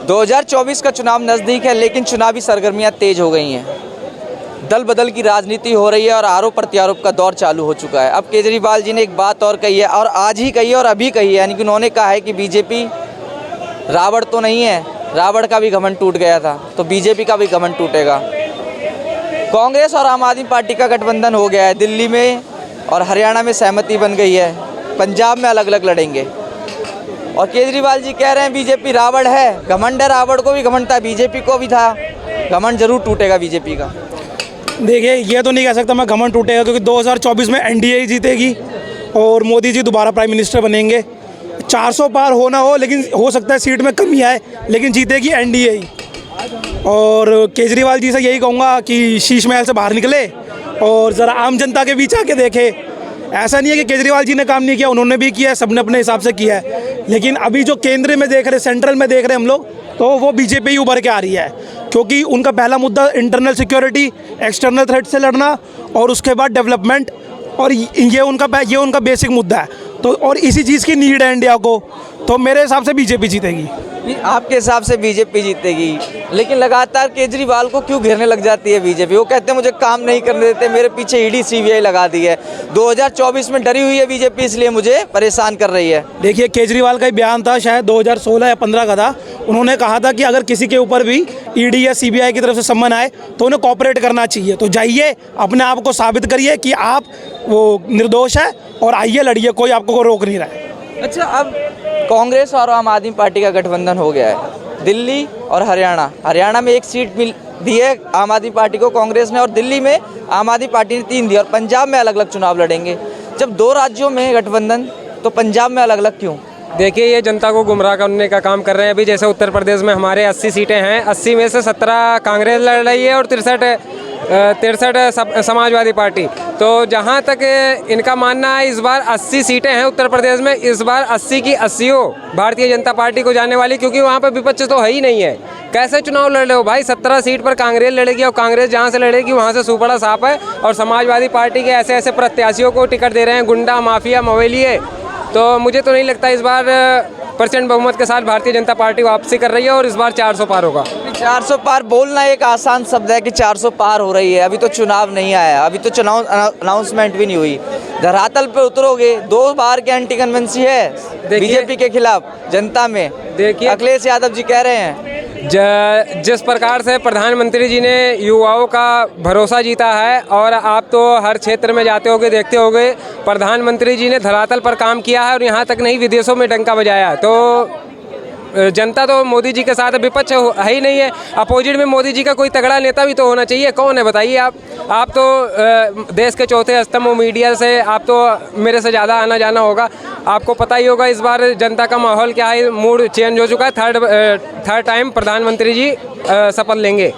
2024 का चुनाव नज़दीक है, लेकिन चुनावी सरगर्मियां तेज हो गई हैं। दल बदल की राजनीति हो रही है और आरोप प्रत्यारोप का दौर चालू हो चुका है। अब केजरीवाल जी ने एक बात और कही है, और आज ही कही है और अभी कही है, यानी कि उन्होंने कहा है कि बीजेपी रावण तो नहीं है, रावण का भी घमंड टूट गया था तो बीजेपी का भी घमंड टूटेगा। कांग्रेस और आम आदमी पार्टी का गठबंधन हो गया है, दिल्ली में और हरियाणा में सहमति बन गई है, पंजाब में अलग अलग लड़ेंगे। और केजरीवाल जी कह रहे हैं बीजेपी रावण है, घमंड है, रावण को भी घमंड था, बीजेपी को भी था, घमंड जरूर टूटेगा बीजेपी का। देखिए, ये तो नहीं कह सकता मैं घमंड टूटेगा, क्योंकि 2024 में एनडीए ही जीतेगी और मोदी जी दोबारा प्राइम मिनिस्टर बनेंगे। 400 पार होना हो, लेकिन हो सकता है सीट में कमी आए, लेकिन जीतेगी एनडीए ही। और केजरीवाल जी से यही कहूँगा कि शीश महल से बाहर निकले और ज़रा आम जनता के बीच आके देखे। ऐसा नहीं है कि केजरीवाल जी ने काम नहीं किया, उन्होंने भी किया है, सबने अपने हिसाब से किया है। लेकिन अभी जो केंद्र में देख रहे, सेंट्रल में देख रहे हम लोग, तो वो बीजेपी ही उभर के आ रही है, क्योंकि उनका पहला मुद्दा इंटरनल सिक्योरिटी, एक्सटर्नल थ्रेट से लड़ना और उसके बाद डेवलपमेंट, और ये उनका बेसिक मुद्दा है। तो और इसी चीज़ की नीड है इंडिया को, तो मेरे हिसाब से बीजेपी जीतेगी। आपके हिसाब से बीजेपी जीतेगी, लेकिन लगातार केजरीवाल को क्यों घेरने लग जाती है बीजेपी? वो कहते हैं मुझे काम नहीं करने देते, मेरे पीछे ईडी सीबीआई लगा दी है। 2024 में डरी हुई है बीजेपी, इसलिए मुझे परेशान कर रही है। देखिए, केजरीवाल का ही बयान था, शायद 2016 या 15 का था। उन्होंने कहा था कि अगर किसी के ऊपर भी ईडी या सीबीआई की तरफ से सम्मन आए तो उन्हें कोऑपरेट करना चाहिए। तो जाइए, अपने आप को साबित करिए कि आप वो निर्दोष है और आइए लड़िए, कोई आपको रोक नहीं रहा है। अच्छा, अब कांग्रेस और आम आदमी पार्टी का गठबंधन हो गया है, दिल्ली और हरियाणा में एक सीट मिल दी है आम आदमी पार्टी को कांग्रेस ने, और दिल्ली में आम आदमी पार्टी ने 3 दी, और पंजाब में अलग अलग चुनाव लड़ेंगे। जब 2 राज्यों में गठबंधन, तो पंजाब में अलग अलग क्यों? देखिए, ये जनता को गुमराह करने का काम कर रहे हैं। अभी जैसे उत्तर प्रदेश में हमारे 80 सीटें हैं, 80 में से 17 कांग्रेस लड़ रही है और 63 समाजवादी पार्टी। तो जहाँ तक इनका मानना है, इस बार 80 सीटें हैं उत्तर प्रदेश में, इस बार 80 की 80 भारतीय जनता पार्टी को जाने वाली, क्योंकि वहाँ पर विपक्ष तो है ही नहीं है। कैसे चुनाव लड़ रहे हो भाई? 17 सीट पर कांग्रेस लड़ेगी, और कांग्रेस जहाँ से लड़ेगी वहाँ से सुपड़ा साफ है। और समाजवादी पार्टी के ऐसे ऐसे प्रत्याशियों को टिकट दे रहे हैं, गुंडा माफिया मवेलिए। तो मुझे तो नहीं लगता इस बार % बहुमत के साथ भारतीय जनता पार्टी वापसी कर रही है और इस बार 400 पार होगा। 400 पार बोलना एक आसान शब्द है कि 400 पार हो रही है, अभी तो चुनाव नहीं आया, अभी तो चुनाव अनाउंसमेंट भी नहीं हुई। धरातल पे उतरोगे, 2 बार की एंटी कन्वेंसी है बीजेपी के खिलाफ जनता में। देखिए, अखिलेश यादव जी कह रहे हैं जिस प्रकार से प्रधानमंत्री जी ने युवाओं का भरोसा जीता है, और आप तो हर क्षेत्र में जाते होगे, देखते होगे, प्रधानमंत्री जी ने धरातल पर काम किया है और यहाँ तक नहीं विदेशों में डंका बजाया। तो जनता तो मोदी जी के साथ है, विपक्ष है ही नहीं है। अपोजिट में मोदी जी का कोई तगड़ा नेता भी तो होना चाहिए। कौन है बताइए आप तो देश के चौथे स्तंभ मीडिया से, आप तो मेरे से ज़्यादा आना जाना होगा, आपको पता ही होगा इस बार जनता का माहौल क्या है, मूड चेंज हो चुका है। थर्ड टाइम प्रधानमंत्री जी शपथ लेंगे।